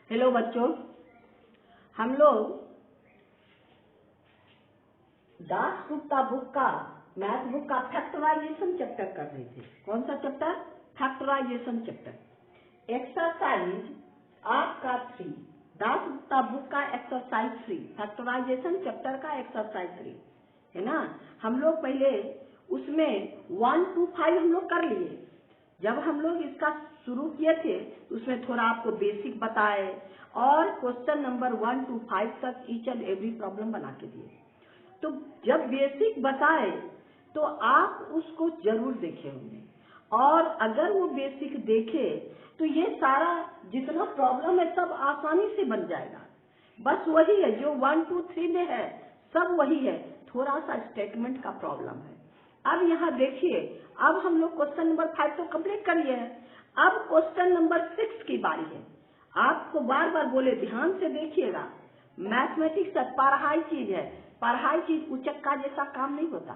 Hello बच्चों, हम लोग दासगुप्ता बुक का मैथ बुक का फैक्टराइजेशन चैप्टर कर रहे थे। कौन सा चैप्टर? Factorisation chapter. एक्सरसाइज आपका 3, दासगुप्ता बुक का एक्सरसाइज 3, फैक्टराइजेशन चैप्टर का एक्सरसाइज 3 है ना। हम लोग पहले उसमें 1 to 5 हम लोग कर लिए। जब हम लोग इसका शुरू किए थे उसमें थोड़ा आपको बेसिक बताए और क्वेश्चन नंबर 1 to 5 तक ईच एंड एवरी प्रॉब्लम बना के दिए। तो जब बेसिक बताए तो आप उसको जरूर देखे होंगे, और अगर वो बेसिक देखे तो ये सारा जितना प्रॉब्लम है सब आसानी से बन जाएगा। बस वही है जो 1 to 3 में है, सब वही है, थोड़ा सा स्टेटमेंट का प्रॉब्लम है। अब यहाँ देखिए, अब हम लोग क्वेश्चन नंबर 5 तो कंप्लीट कर लिए हैं। अब क्वेश्चन नंबर 6 की बारी है। आपको बार बार बोले ध्यान से देखिएगा, मैथमेटिक्स पढ़ाई चीज है, पढ़ाई चीज उचक्का जैसा काम नहीं होता।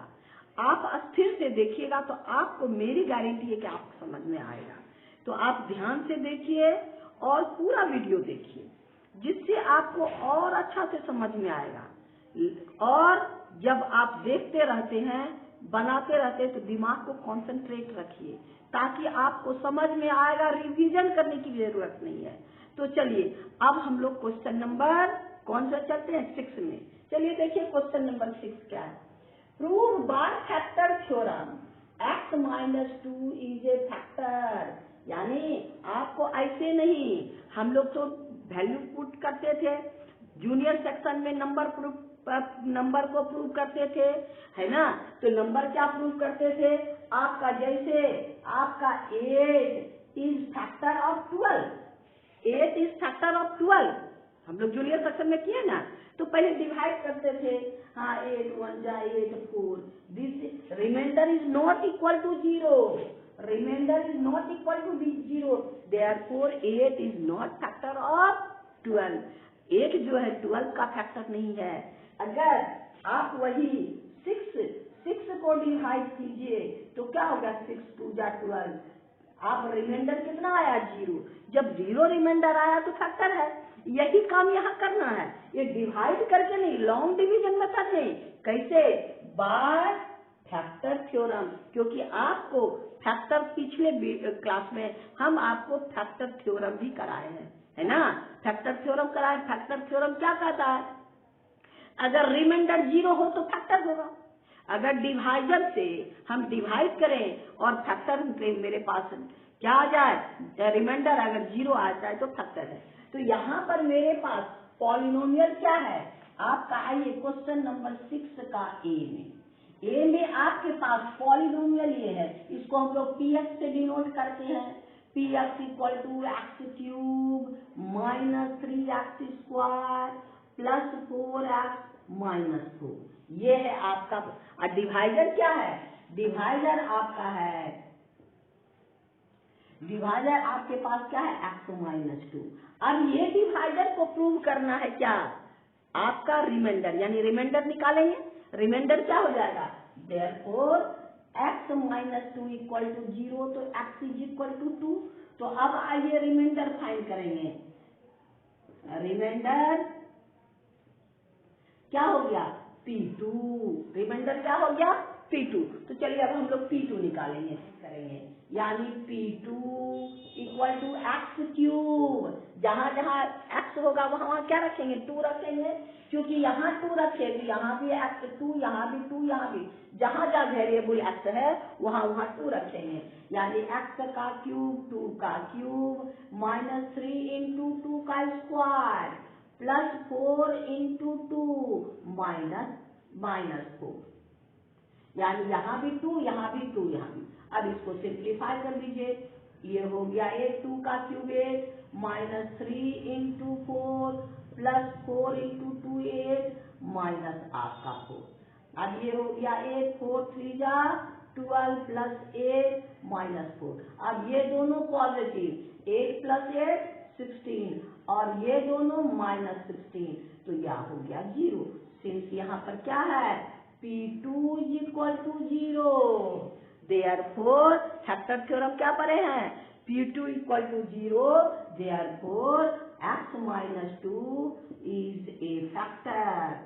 आप स्थिर से देखिएगा तो आपको मेरी गारंटी है कि आपको समझ में आएगा। तो आप ध्यान से देखिए और पूरा वीडियो देखिए, जिससे आपको और अच्छा से समझ में आएगा। और जब आप देखते रहते हैं, बनाते रहते हैं, तो दिमाग को कंसंट्रेट रखिए ताकि आपको समझ में आएगा। रिवीजन करने की जरूरत नहीं है। तो चलिए अब हम लोग क्वेश्चन नंबर कौन सा चलते हैं? 6 में। चलिए देखिए क्वेश्चन नंबर 6 क्या है। Prove by factor theorem x-2 is a factor. यानी आपको ऐसे नहीं, हम लोग तो वैल्यू पुट करते थे, जूनियर सेक्शन में नंबर को प्रूव करते थे, है ना। तो नंबर क्या प्रूव करते थे? आपका जैसे आपका 8 is factor of 12, 8 is factor of 12, हम लोग जूनियर सेक्शन में किए ना। तो पहले डिवाइड करते थे, हाँ 8 1 जा 8 4, this remainder is not equal to 0, remainder is not equal to 0, therefore 8 is not factor of 12। 8 जो है 12 का फैक्टर नहीं है। अगर आप वही 6 को डिवाइड कीजिए तो क्या होगा? 6 2 जा 12, आप रिमाइंडर कितना आया? 0। जब 0 रिमाइंडर आया तो फैक्टर है। यही काम यहाँ करना है, ये डिवाइड करके नहीं, लॉन्ग डिवीजन मेथड नहीं। कैसे? By factor theorem. क्योंकि आपको फैक्टर पिछले क्लास में हम आपको फैक्टर थ्योरम भी कराए हैं, है ना। फैक्टर थ्योरम कराए। फैक्टर थ्योरम क्या कहता है? अगर रिमाइंडर 0 हो तो फैक्टर होगा। अगर डिवाइजर से हम डिवाइड करें और फैक्टर मेरे पास क्या आ जाए, रिमाइंडर अगर 0 आ जाए तो फैक्टर है। तो यहाँ पर मेरे पास पॉलिनोमियल क्या है आपका? आइए क्वेश्चन नंबर 6 का ए में आपके पास पॉलिनोमियल ये है, इसको हम लोग px से डिनोट करते हैं। px equal to x cube minus 3x square plus 4x minus 4, ये है आपका। और डिवाइजर क्या है? डिवाइजर आपका है, डिवाइजर आपके पास क्या है? x-2। अब ये डिवाइजर को प्रूव करना है क्या? आपका रिमाइंडर, यानी रिमाइंडर निकालेंगे। रिमाइंडर क्या हो जाएगा? देयरफॉर x-2 इक्वल टू 0, तो x इज इक्वल टू 2। तो अब आइए रिमाइंडर फाइंड करेंगे। रिमाइंडर क्या हो गया? P2। रिमाइंडर क्या हो गया? P2। तो चलिए अब हम लोग P2 निकालेंगे, करेंगे, यानी P2 equal to x cube. जहां जहां x होगा वहां वहां क्या रखेंगे? 2 रखेंगे, क्योंकि यहाँ 2 रखे तो यहाँ भी x 2, यहाँ भी 2, यहाँ भी, जहां जहां वेरिएबल x है वहां वहां 2 रखेंगे। यानी x का क्यूब 2 का क्यूब माइनस 3 इंटू 2 का स्क्वायर प्लस 4 इंटू 2 माइनस 4, यानी यहाँ भी 2, यहाँ भी 2, यहाँ भी। अब इसको सिंप्लीफाई कर लीजिए, ये हो गया 8 2 का cube 8 minus 3 into 4 plus 4 into 2 8 minus आपका 4। अब ये हो गया 8 4 3 जा 12 प्लस 8 माइनस 4। अब ये दोनों पॉजिटिव, 8 प्लस 8 16, और ये दोनों माइनस 16, तो यह हो गया 0। सिंस यहाँ पर क्या है? P2 is equal to 0, therefore factor theorem क्या पढ़े हैं? P2 equal to 0, therefore x minus 2 is a factor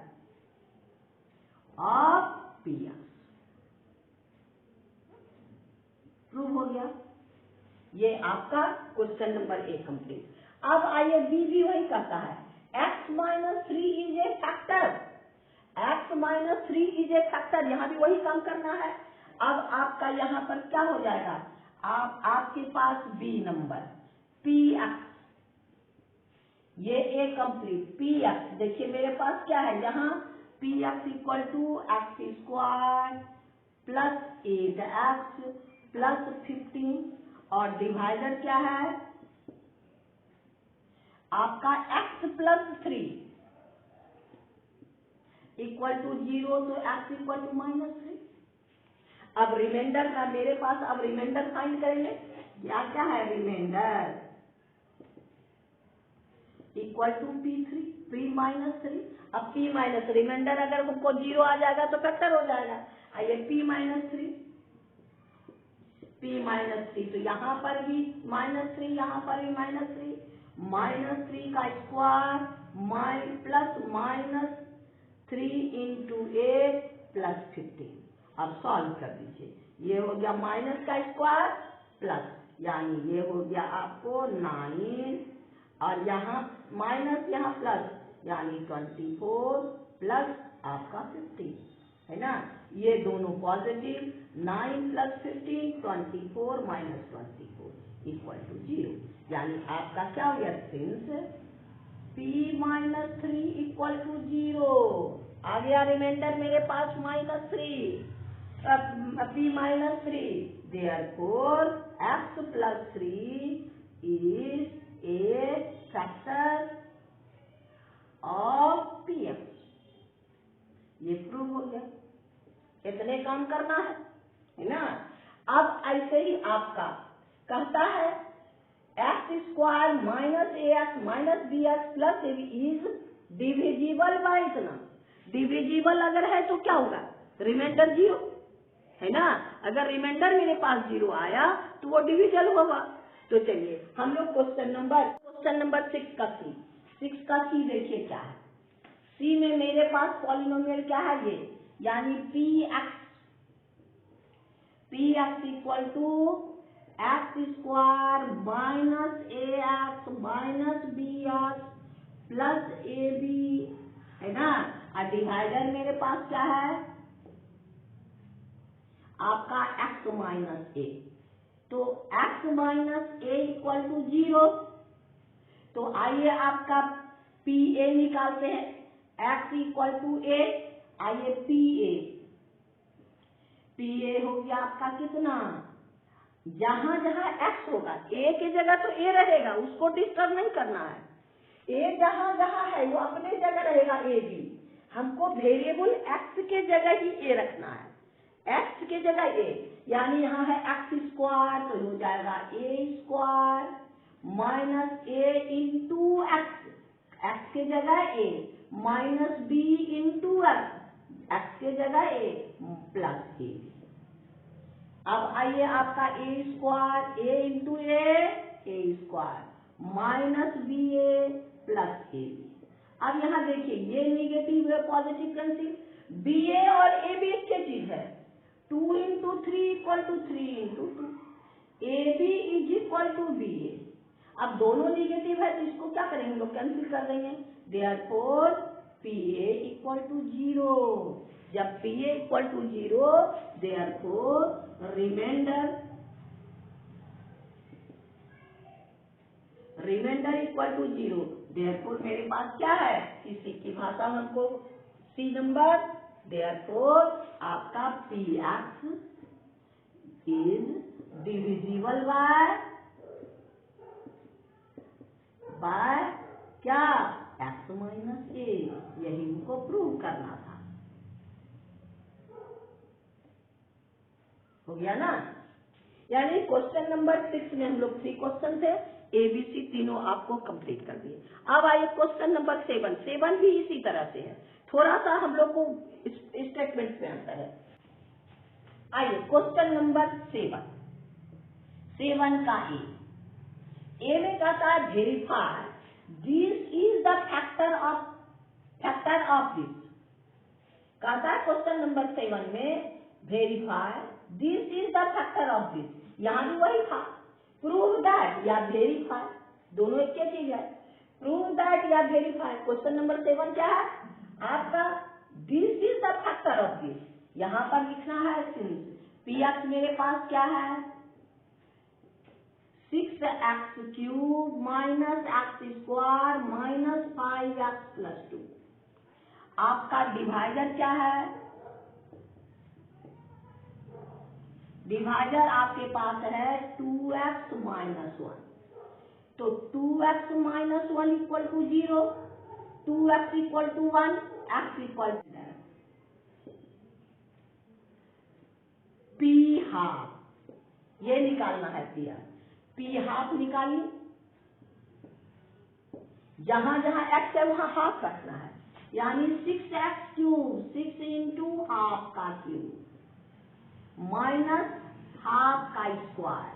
of Px. Prove हो गया। ये आपका क्वेश्चन नंबर 1 कंप्लीट। अब आइए बी भी वही कहता है, x minus 3 is a factor, x minus 3 is a factor, यहाँ भी वही काम करना है। अब आपका यहाँ पर क्या हो जाएगा, आपके पास बी नंबर Px, ये ए कंप्लीट Px, देखिए मेरे पास क्या है यहाँ Px equal to x square plus 8x plus 15 और डिवाइडर क्या है आपका x प्लस 3 इक्वल टू 0, तो x इक्वल टू -3। अब रिमाइंडर का मेरे पास, अब रिमाइंडर फाइंड करेंगे, या क्या है remainder equal to P minus 3। अब P माइनस रिमाइंडर अगर हमको 0 आ जाएगा तो फैक्टर हो जाएगा। आइए P माइनस 3, तो यहाँ पर भी -3, यहाँ पर भी -3 का स्क्वायर प्लस -3 इंटू 8 प्लस 15। अब सॉल्व कर दीजिए, ये हो गया माइनस का स्क्वायर प्लस, यानी ये हो गया आपको 9 और यहाँ माइनस यहाँ प्लस, यानी 24 प्लस आपका 15 है ना। ये दोनों positive, 9 plus 15 24 minus 24 equal to 0, यानी आपका क्या हो गया since P minus 3 equal to 0 आ गया रिमाइंडर मेरे पास -3, P माइनस 3, therefore x प्लस 3 is a factor of Px। ये प्रूव हो गया। इतने काम करना है ना। अब ऐसे ही आपका कहता है x square minus ax minus bx plus ab is divisible bye इतना। डिविजिबल अगर है तो क्या होगा, रिमाइंडर 0 है ना। अगर रिमाइंडर मेरे पास 0 आया तो वो डिविजल होगा। तो चलिए हम लोग क्वेश्चन नंबर 6 का सी देखिए क्या है। सी में मेरे पास पॉलिनोमियल क्या है ये, यानी Px equal to x square minus ax minus bx plus ab है ना। और डिवाइडर मेरे पास क्या है आपका x माइनस a, तो x minus a equal to 0। तो आइए आपका PA निकालते हैं, x इक्वल टू a, आइए PA हो गया आपका कितना, जहां जहां x होगा a की जगह तो a रहेगा, उसको डिस्टर्ब नहीं करना है। a जहां जहां है वो अपने जगह रहेगा a भी, हमको वेरिएबल x के जगह ही a रखना है, x के जगह a, यानी यहाँ है x स्क्वायर तो हो जाएगा a square minus a into x के जगह a minus b into x के जगह a प्लस a। अब आइए आपका a square a into a square minus ba plus a। अब यहाँ देखिए ये निगेटिव है पॉजिटिव कैंसिल, ba और ab एक चीज है, 2 into 3 equal to 3 into 2, ab is equal to ba। अब दोनों निगेटिव है तो इसको क्या करेंगे लोग कैंसिल कर देंगे, देयरफॉर PA इक्वल टू 0। जब PA equal to 0 therefore remainder equal to 0, therefore मेरे पास क्या है, इसी की भाषा में हमको सी नंबर, देयरफॉर आपका Px इज डिविजिबल बाय क्या x माइनस a, यही उनको प्रूव करना था। हो गया ना। यानी क्वेश्चन नंबर 6 में हम लोग 3 क्वेश्चन थे, ABC तीनों आपको कंप्लीट कर दिए। अब आइए क्वेश्चन नंबर 7 भी इसी तरह से है, थोड़ा सा हम लोग को स्टेटमेंट में आता है। आइए क्वेश्चन नंबर 7 का A, ए में कहता है verify this is the factor of this. कहता है क्वेश्चन नंबर 7 में verify this is the factor of this. यहाँ भी वही था, प्रूव दैट या वेरीफाई, दोनों एक ही चीज है। प्रूव दैट या वेरीफाई। क्वेश्चन नंबर 7 क्या है आपका, this is the factor of this. यहाँ पर लिखना है सिंस पी एक्स मेरे पास क्या है 6x³ minus x² minus 5x+2। आपका डिवाइजर क्या है, डिवाइजर आपके पास है 2x माइनस 1। तो 2x minus 1 equal to 0, 2x equal to 1, x equal to P half, ये निकालना है पी हाफ निकालिए। जहां जहां x है वहां हाफ रखना है, यानी 6x³ 6 इंटू हाफ का क्यूब माइनस हाफ का स्क्वायर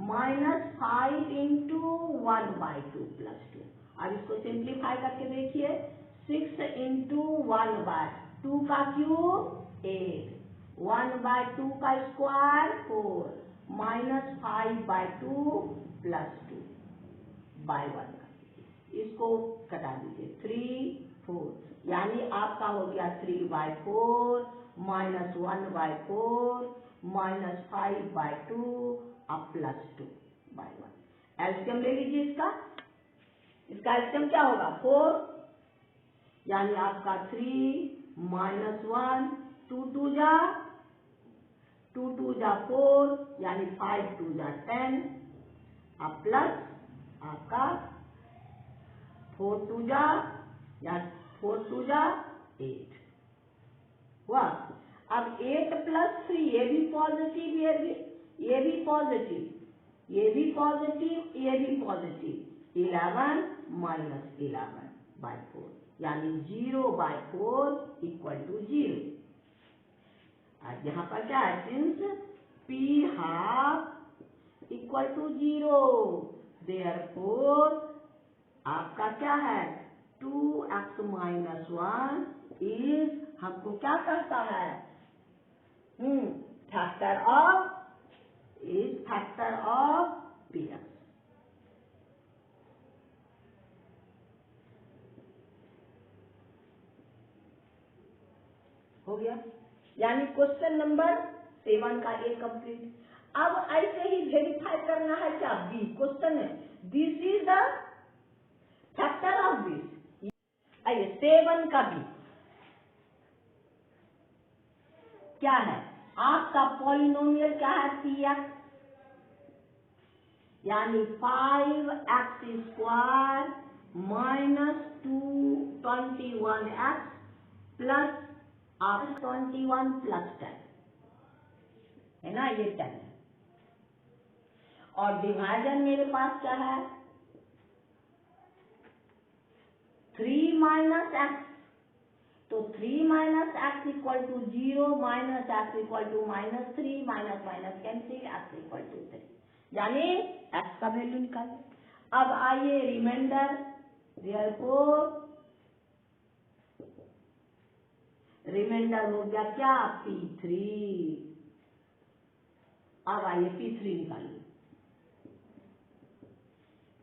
माइनस 5 इंटू 1/2 प्लस 2। अब इसको सिंप्लीफाई करके देखिए, 6 इंटू 1/2 का क्यूब 8, 1/2 का स्क्वायर 4 माइनस 5/2 प्लस 2/1। इसको कटा दीजिए 3 4, यानी आपका हो गया 3/4 माइनस 1/4 माइनस 5/2 अब प्लस 2/1। एलसीएम ले लीजिए इसका एलसीएम क्या होगा 4, यानी आपका 3 माइनस 1 2 2 जा 4, यानी 5 2 जा 10, अब प्लस आपका 4 2 जा या 4 2 जा 8 हुआ। अब 8 प्लस 3, ये भी पॉजिटिव, ये भी पॉजिटिव, ये भी पॉजिटिव, ये भी पॉजिटिव, 11 माइनस 11/4, यानी 0/4 इक्वल टू 0। आज यहाँ पर क्या है, since P half equal to 0, therefore आपका क्या है 2x माइनस 1 इज, हमको क्या कहता है फैक्टर ऑफ पी एक्स। हो गया, यानी क्वेश्चन नंबर 7 का ए कंप्लीट। अब ऐसे ही वेरीफाई करना है क्या बी। क्वेश्चन है this is the factor of this. आइए 7 का बी क्या है, आपका पॉलिनोमियल क्या है पी एक्स, यानी 5x² minus 21x plus 21 plus 10 है ना, ये 10 है। और डिवाइजर मेरे पास क्या है 3 माइनस एक्स, तो 3 minus x equal to 0 minus x equal to -3 minus minus cancel x equal to 3, यानी एक्स का वैल्यू निकालिए। अब आइए रिमाइंडर, रिमाइंडर हो गया क्या P3। अब आइए P3 निकालिए,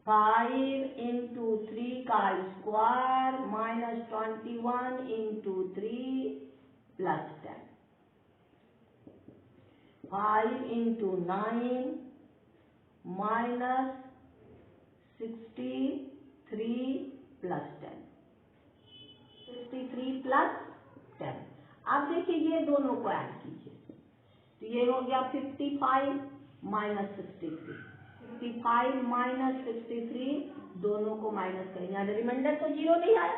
5 इंटू 3 का square minus 21 into 3 plus 10, 5 into 9 minus 63 plus 10, 63 plus 10। अब देखिए ये दोनों को ऐड कीजिए, तो ये हो गया 55 माइनस 63, 55 माइनस 63, दोनों को माइनस करेंगे, यहाँ रिमाइंडर तो 0 नहीं आया,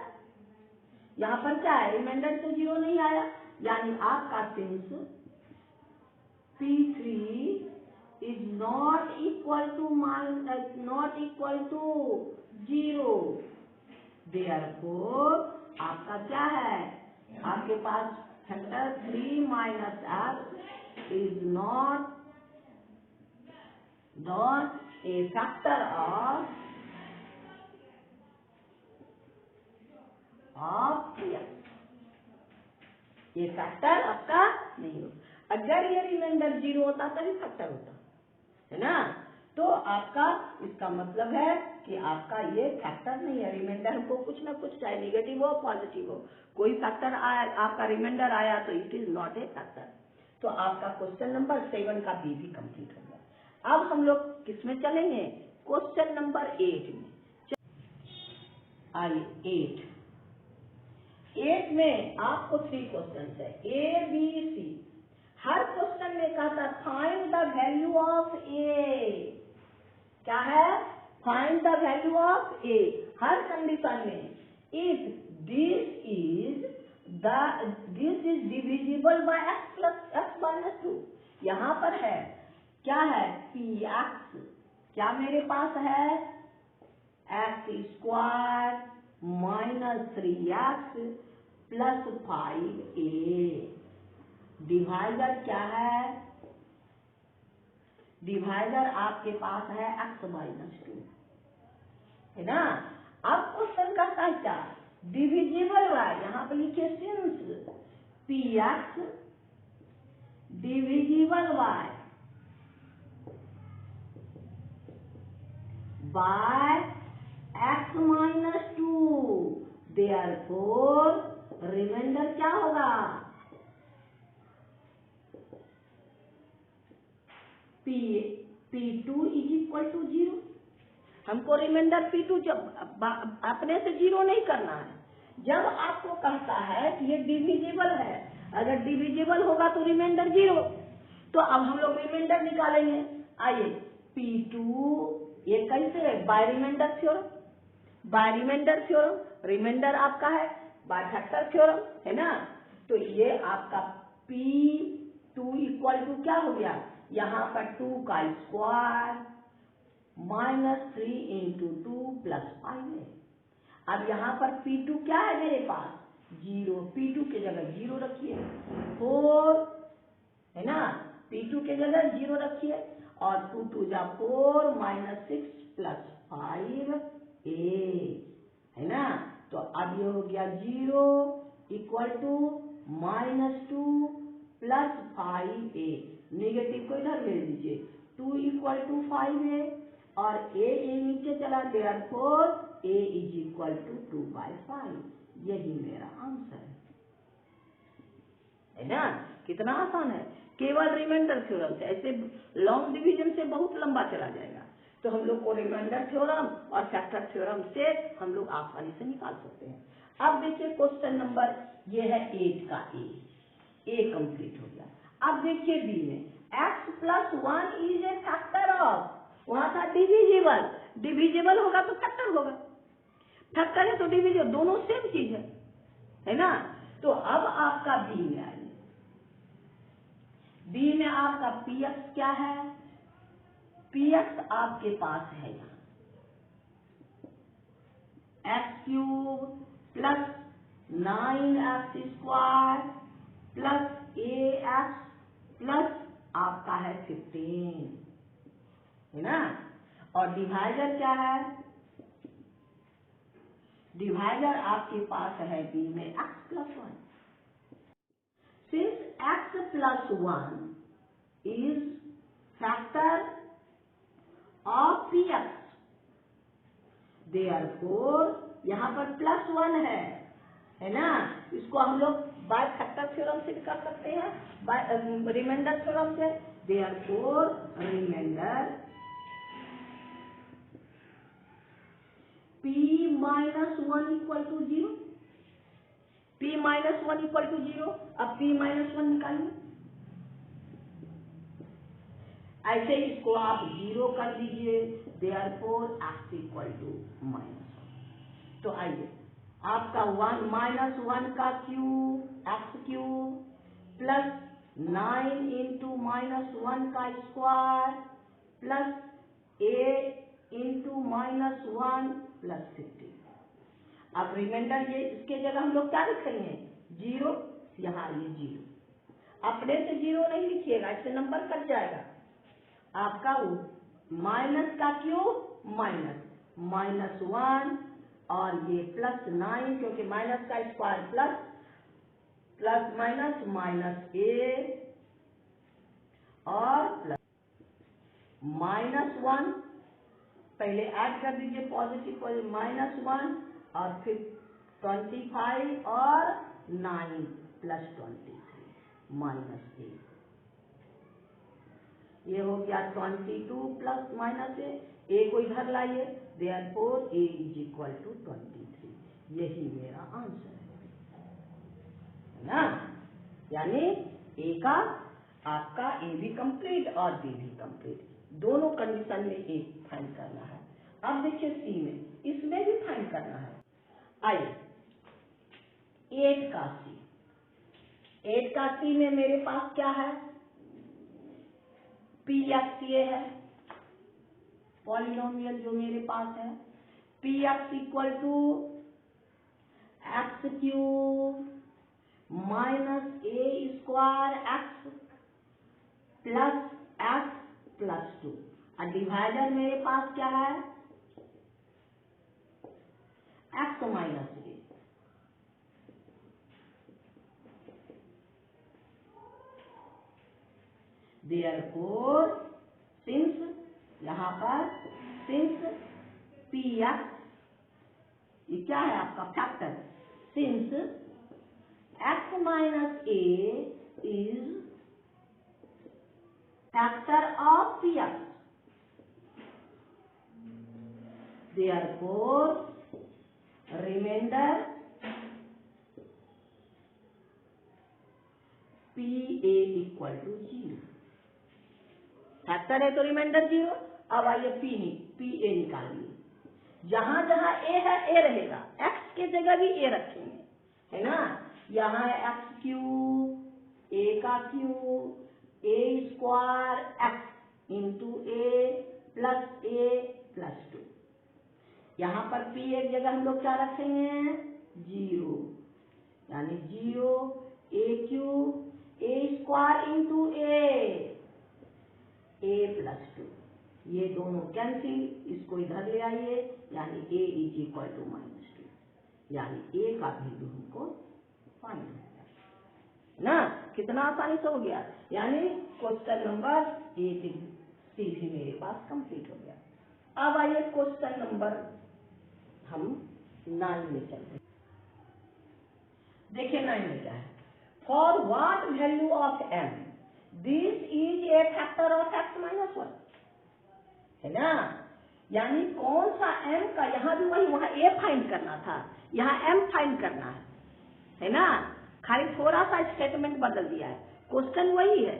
यहाँ पर क्या है रिमाइंडर तो 0 नहीं आया, यानी आपका since P3 is not equal to 0, therefore आपका क्या है, आपके पास factor 3 minus x is not a factor of px। ये फैक्टर आपका नहीं हो। अगर ये रिमाइंडर 0 होता तभी फैक्टर होता है ना। तो आपका इसका मतलब है कि आपका ये फैक्टर नहीं है। रिमाइंडर हमको कुछ ना कुछ, चाहे नेगेटिव हो पॉजिटिव हो, कोई फैक्टर आया, आपका रिमाइंडर आया तो it is not a factor. तो आपका क्वेश्चन नंबर 7 का बी भी कंप्लीट हो गया। अब हम लोग किसमें चलेंगे? क्वेश्चन नंबर 8 में। आइए 8 में आपको 3 क्वेश्चन है, A B C. Her question में कहता find the value of a. क्या है? Find the value of a. हर कंडीशन में if this is divisible by x plus x minus 2। यहाँ पर है क्या है? P x. क्या मेरे पास है? X square minus 3x plus 5a। Divider क्या है? डिवाइडर आपके पास है x माइनस 2, है ना। अब क्वेश्चन का कहता डिविजिबल बाय, यहाँ पर लिखिए since P x divisible by x minus 2, therefore remainder क्या होगा? P2 is equal to 0। हमको रिमाइंडर P2 जब अपने से 0 नहीं करना है। जब आपको कहता है कि ये डिविजिबल है, अगर डिविजिबल होगा तो रिमाइंडर 0। तो अब हम लोग रिमाइंडर निकालेंगे। आइए P2 ये कैसे? By remainder theorem. By remainder theorem remainder आपका है बाय फैक्टर थ्योरम, है ना। तो ये आपका P2 इक्वल टू क्या हो गया? यहाँ पर 2 का स्क्वायर माइनस 3 इंटू 2 प्लस 5 है। अब यहाँ पर P2 क्या है मेरे पास? 0। P2 के जगह 0 रखिए। 4 है ना, P2 के जगह 0 रखिए और 2 2 जा 4 माइनस 6 प्लस 5a, है ना। तो अब ये हो गया 0 equal to minus 2 plus 5a। Negative को इधर ले लीजिए। 2 इक्वल टू 5a और a नीचे चला, therefore a is equal to 2/5। यही मेरा आंसर है ना। कितना आसान है, केवल रिमाइंडर थ्योरम से। ऐसे लॉन्ग डिवीजन से बहुत लंबा चला जाएगा, तो हम लोग को रिमाइंडर थ्योरम और फैक्टर थ्योरम से हम लोग आसानी से निकाल सकते हैं। अब देखिए क्वेश्चन नंबर ये है 8 का ए कंप्लीट हो गया। अब देखिए बी में x plus 1 is a factor of, वहां था डिविजिबल। डिविजिबल होगा तो फैक्टर होगा, फैक्टर है तो डिविजिबल, दोनों सेम चीज है ना। तो अब आपका बी में आइए। बी में आपका px क्या है? px आपके पास है यहाँ x cube plus 9x square plus ax plus आपका है 15, है ना। और डिवाइडर क्या है? डिवाइडर आपके पास है बी में x plus 1। Since x plus 1 is factor of px, therefore यहाँ पर प्लस 1 है ना। इसको हम लोग बाय फैक्टर थ्योरम से भी कर सकते हैं, बाय रिमाइंडर थ्योरम से। Therefore remainder p minus 1 equal to 0। p minus 1 equal to 0। अब p माइनस 1 निकालिए। ऐसे इसको आप 0 कर दीजिए, देयरफॉर x इक्वल टू -1। तो आइए आपका 1 माइनस 1 का cube x cube plus 9 into minus 1 का square plus a into minus 1 plus 15। अब रिमाइंडर ये इसके जगह हम लोग क्या लिखेंगे? 0। यहाँ ये 0, अपने से 0 नहीं लिखिएगा, इससे नंबर कट जाएगा आपका। माइनस का क्यूब माइनस 1 और ये +9 क्योंकि माइनस का स्क्वायर प्लस माइनस a और प्लस -1 पहले ऐड कर दीजिए पॉजिटिव -1 और फिर 25 और 9 + 23 -a ये हो गया 22 प्लस -a को इधर लाइए therefore a = 23 यही मेरा आंसर है ना। यानी a का आपका a भी कंप्लीट और b भी कंप्लीट दोनों कंडीशन में a फाइंड करना है। अब देखिए c में इसमें भी फाइंड करना है। आइए 8 का c में मेरे पास क्या है pxa है पॉलिनोमियल जो मेरे पास है px = x³ -a² x + 2 और डिवाइडर मेरे पास क्या है x - a therefore since यहाँ पर since px ये क्या है आपका factor since x - a is factor of px therefore remainder pa = 0 factor है तो रिमाइंडर 0। अब आइए pa निकालिए जहां जहां a है a रहेगा x के जगह भी a रखेंगे है ना। यहाँ है x³ a का क्यूब a² x × a + 2 यहाँ पर p एक जगह हम लोग क्या रखेंगे 0 यानी 0 a³ a² × a + 2 ये दोनों कैंसिल इसको इधर ले आइए यानी a = -2 यानी a का वैल्यू हमको फाइंड है ना। कितना आसानी से हो गया यानी क्वेश्चन नंबर A से C भी मेरे पास कंप्लीट हो गया। अब आइए क्वेश्चन नंबर हम 9 में चलते हैं। देखिए 9 में क्या है for what value of m this is a factor of x - 1 है ना। यानी कौन सा m का यहाँ भी वही वहां a फाइंड करना था यहाँ m फाइंड करना है ना। खाली थोड़ा सा स्टेटमेंट बदल दिया है क्वेश्चन वही है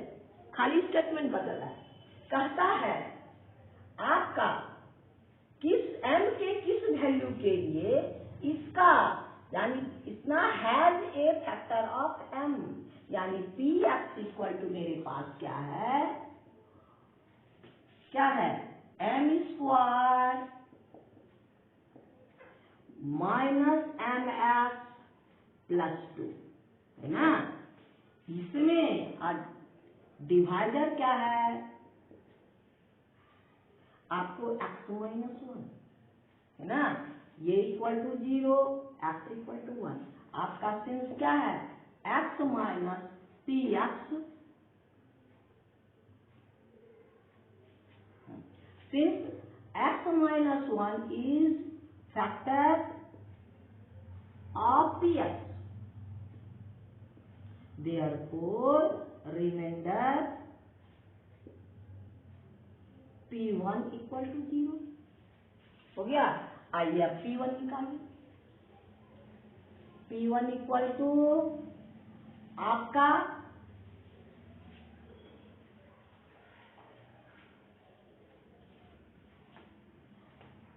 खाली स्टेटमेंट बदल है। कहता है आपका किस m के किस वैल्यू के लिए इसका यानी इतना has a factor of m यानी px = मेरे पास क्या है m² - mx + 2 है ना। इसमें डिवाइडर क्या है आपको x - 1 है ना ये = 0 x = 1 आपका सिंस क्या है x - px since x - 1 is factor of px therefore remainder p1 = 0 हो गया। आइए अब p1 निकालिए p1 = आपका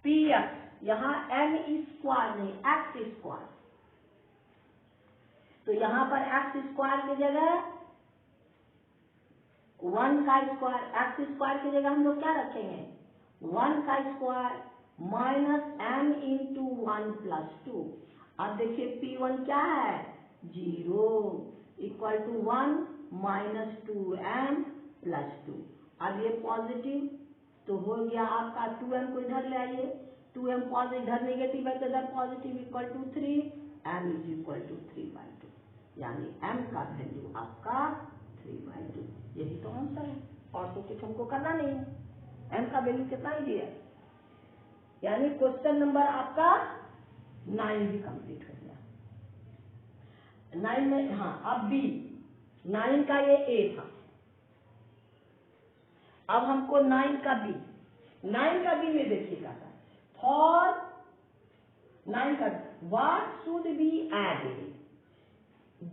px यहाँ m² नहीं x²। तो यहाँ पर x² की जगह 1 का स्क्वायर x² की जगह हम लोग क्या रखेंगे 1 का स्क्वायर -m × 1 + 2। अब देखिए p1 क्या है 0 = 1 - 2m + 2। अब ये पॉजिटिव तो तो हो गया आपका 2m को इधर ले आइए, 2m पॉजिटिव इधर नेगेटिव है तो इधर positive equal to 3, m is equal to 3/2, यानी m का वैल्यू आपका 3/2। यही तो आंसर है, और तो कुछ हमको करना नहीं है। m का वैल्यू कितना ही दिया, यानी क्वेश्चन नंबर आपका 9 भी कंप्लीट हो गया। 9 में हाँ, अब बी 9 का ये ए था, अब हमको 9 का बी में देखिएगा सर, फॉर 9 का what should be added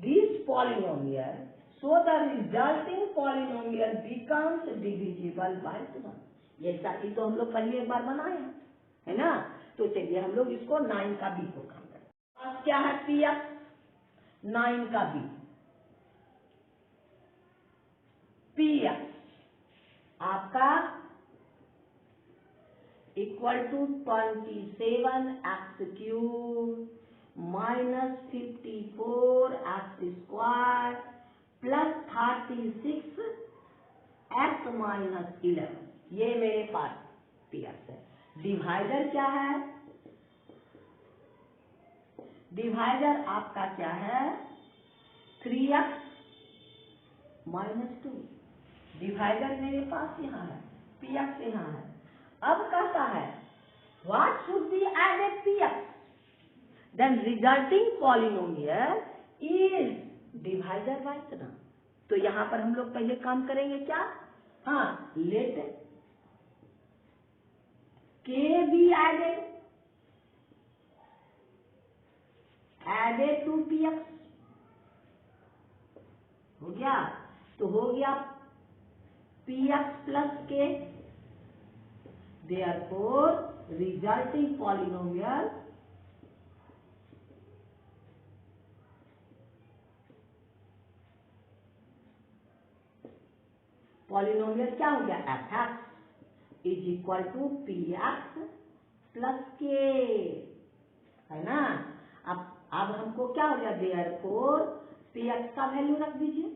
this polynomial so the resulting polynomial becomes divisible by 1। ये साथी तो हम लोग पहले एक बार बनाए हैं, है ना। तो चलिए हम लोग इसको 9 का बी को काम करें। अब क्या है पी एक्स, 9 का बी पी एक्स आपका equal to 27x³ minus 54x² plus 36x minus 11। ये मेरे पास पी एक्स है। डिवाइडर क्या है, डिवाइडर आपका क्या है 3x माइनस 2। डिवाइडर मेरे पास यहाँ है, पी एक्स यहाँ है। अब कहता है what should be added P x, then resulting polynomial is divider by 3। तो यहाँ पर हम लोग पहले काम करेंगे क्या, हाँ, let K be added to P x, हो गया। तो हो गया P x plus K, therefore resulting polynomial क्या हो गया, F x is equal to P x plus K, है ना। अब हमको क्या हो गया, therefore पी एक्स का वैल्यू रख दीजिए।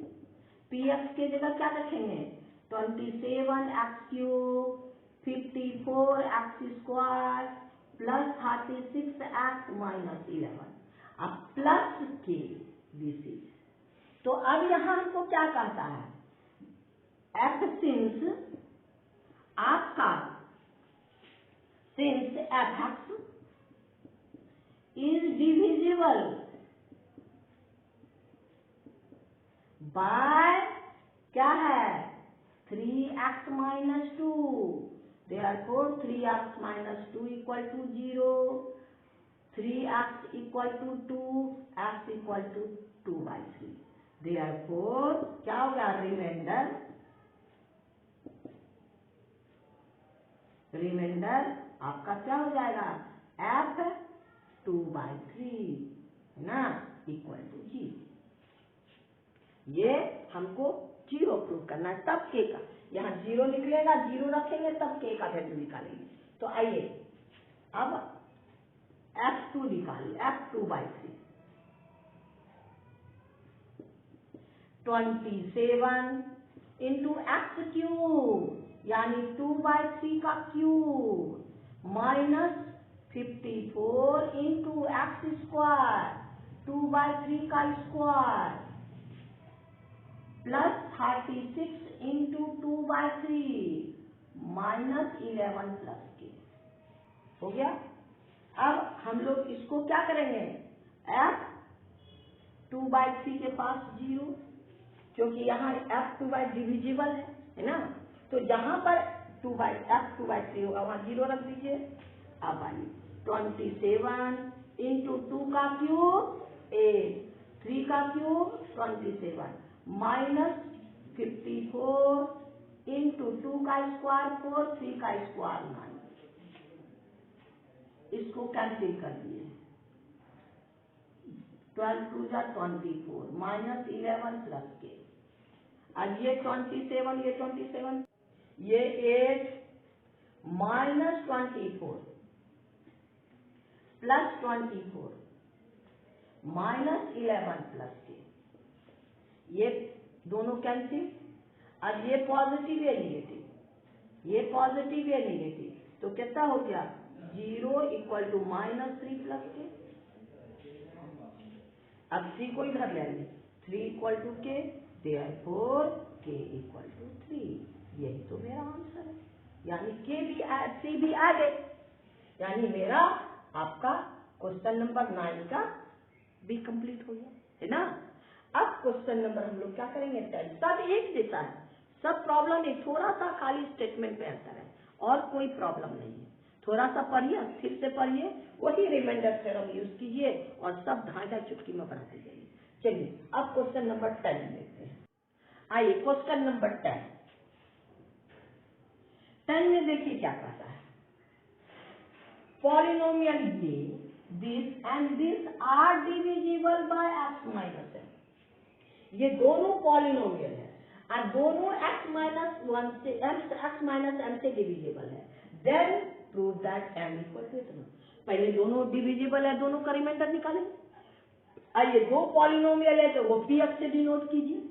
पी एक्स के जगह क्या रखेंगे, 27x³ 54x² plus 36x minus 11, अब प्लस के दिस इज। तो अब यहाँ हमको क्या कहता है, एफ सिंस आपका since F x is divisible by क्या है 3x minus 2, therefore 3x minus 2 equal to 0, 3x equal to 2, x equal to 2/3। therefore क्या होगा, रिमाइंडर आपका क्या हो जाएगा, f 2/3, है ना, इक्वल टू 0। ये हमको 0 प्रूव करना है, तब के का यहाँ 0 निकलेगा, 0 रखेंगे तब के का वैल्यू निकालेंगे। तो आइए अब f2 निकालिए, f 2/3 27 इंटू x³ यानी 2/3 का क्यूब माइनस 54 इंटू x² 2/3 का square plus 36 into 2/3 minus 11 plus के, हो गया। अब हम लोग इसको क्या करेंगे, f 2/3 के पास 0, क्योंकि यहाँ f 2/3 डिविजिबल है ना, तो जहां पर f 2/3 होगा वहां 0 रख दीजिए। अब आइए 27 इंटू 2 का क्यूब 8, 3 का क्यूब 27 माइनस 54 इंटू 2 का स्क्वायर 4, 3 का स्क्वायर 9, इसको कैंसिल कर दिए, 12 2 जा 24 माइनस 11 प्लस के। अब ये 27 ये 8 माइनस 24 प्लस 24 माइनस 11 प्लस के, ये दोनों कैंसिल। अब ये पॉजिटिव है नेगेटिव, ये पॉजिटिव ये नेगेटिव, तो कितना हो गया 0 इक्वल टू -3 प्लस के। अब c को इधर ले आइए, 3 इक्वल टू के, देयरफॉर k इक्वल टू 3। यही तो मेरा आंसर है, यानी c भी आ गए, यानी मेरा आपका क्वेश्चन नंबर 9 का भी कंप्लीट हो गया, है ना। अब क्वेश्चन नंबर हम लोग क्या करेंगे 10। सब एक जैसा है, सब प्रॉब्लम एक, थोड़ा सा खाली स्टेटमेंट में अंतर है और कोई प्रॉब्लम नहीं है। थोड़ा सा पढ़िए, फिर से पढ़िए, वही रिमाइंडर थ्योरम यूज कीजिए और सब ढाई चुटकी में बढ़ाते जाइए। चलिए अब क्वेश्चन नंबर 10 देखते हैं। आइए क्वेश्चन नंबर 10 में देखिए क्या कहता है। पॉलिनोमियल ये this and this are divisible by x minus m। ये दोनों पॉलिनोमियल है और दोनों x माइनस m से डिविजिबल है। Then prove that m equal to इतना। पहले दोनों डिविजिबल है, दोनों का रिमाइंडर निकालेंगे। आइए दो पॉलिनोमियल है तो वो px से डिनोट कीजिए।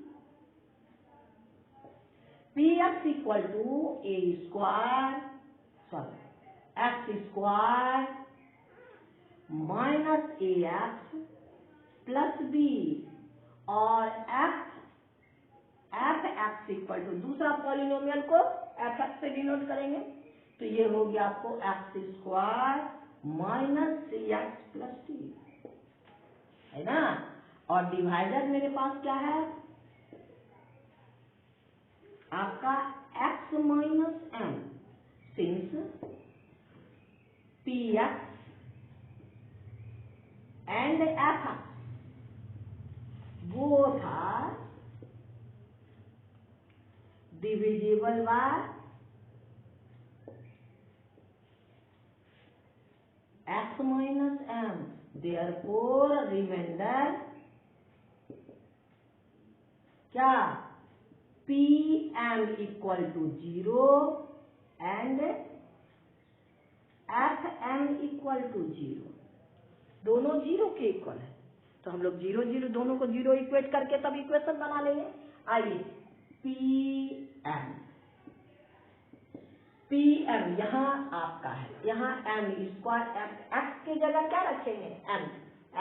px equal to a square x square minus ax plus b और f(x) इक्वल टू दूसरा पॉलिनोमियल को f(x) से डिनोट करेंगे, तो ये हो गया आपको x square minus 3x plus t, है ना। और डिवाइडर मेरे पास क्या है आपका x minus m, since px and f(x) both are divisible by x minus m, therefore remainder क्या pm equal to 0 and fm equal to 0, दोनों 0 के इक्वल है, तो हम लोग 0 0 दोनों को 0 इक्वेट करके तब इक्वेशन बना लेंगे। आइए pm यहाँ आपका है, यहाँ m स्क्वायर x के जगह क्या रखेंगे m,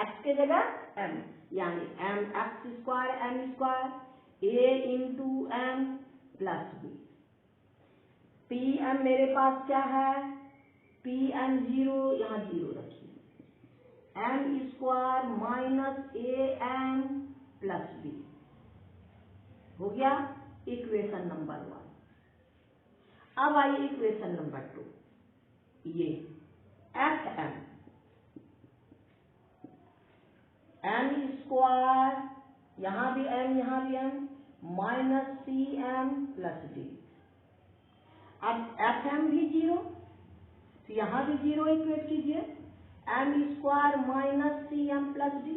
x के जगह m, यानी m x square m square a into m plus b। pm मेरे पास क्या है pm 0, यहाँ 0 रखिए, m square minus am plus b हो गया इक्वेशन नंबर 1। अब आइए इक्वेशन नंबर 2, ये fm m स्क्वायर यहाँ भी m minus cm plus d। अब fm भी 0, तो यहाँ भी 0 इक्वेट कीजिए, m square minus cm plus d।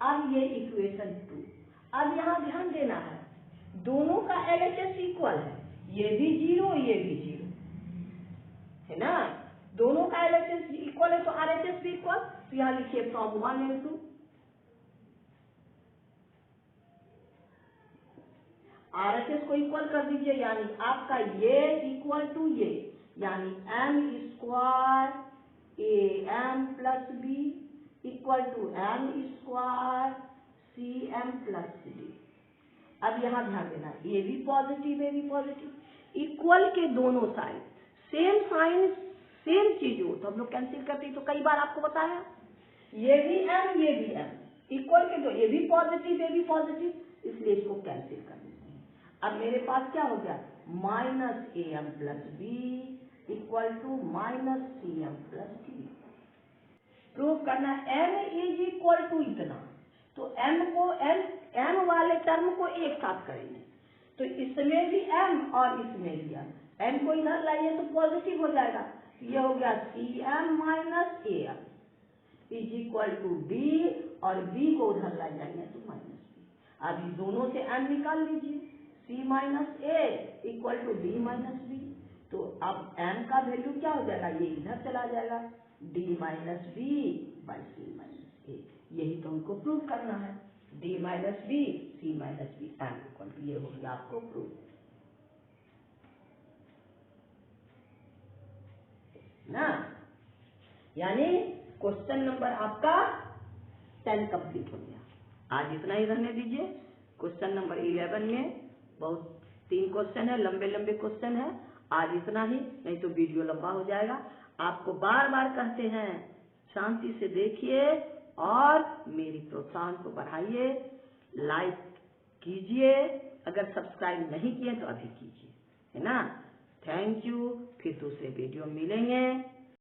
अब ये इक्वेशन 2। अब यहाँ ध्यान देना है दोनों का LHS इक्वल है, ये भी 0 ये भी 0, है ना। दोनों का LHS इक्वल है तो RHS भी इक्वल, तो यहाँ लिखिए फ्रॉम 1 and 2। RHS को इक्वल कर दीजिए, यानी आपका ये इक्वल टू ये, यानी m square am plus b equal to m square cm plus d। अब यहाँ ध्यान देना ये भी पॉजिटिव है, भी पॉजिटिव, इक्वल के दोनों साइड सेम साइन सेम चीज हो तो हम लोग कैंसिल करते हैं। तो कई बार आपको बताया ये भी m ये भी m, इक्वल के दो, ये भी पॉजिटिव ये भी पॉजिटिव, इसलिए इसको कैंसिल कर देते हैं। अब मेरे पास क्या हो गया minus am plus b equal to minus cm plus d। Prove करना m इज इक्वल टू इतना, तो m को m वाले टर्म को एक साथ करेंगे, तो इसमें भी m और इसमें भी m को इधर लाइए तो पॉजिटिव हो जाएगा, ये हो गया cm minus am is equal to d, और b को उधर ला जाएंगे तो माइनस b। अभी दोनों से m निकाल लीजिए, c minus a equal to d minus b, तो अब m का वैल्यू क्या हो जाएगा ये इधर चला जाएगा, d minus b by c minus a। यही तो हमको प्रूव करना है, d minus b c minus b m equal to, ये हो गया आपको प्रूव। ना। यानी क्वेश्चन नंबर आपका 10 कंप्लीट हो गया। आज इतना ही रहने दीजिए। क्वेश्चन नंबर 11 में बहुत 3 क्वेश्चन है, लंबे लंबे क्वेश्चन है। आज इतना ही, नहीं तो वीडियो लंबा हो जाएगा। आपको बार बार कहते हैं शांति से देखिए और मेरी प्रोत्साहन को बढ़ाइए, लाइक कीजिए, अगर सब्सक्राइब नहीं किए तो अभी कीजिए, है ना। थैंक यू, फिर दूसरे वीडियो मिलेंगे।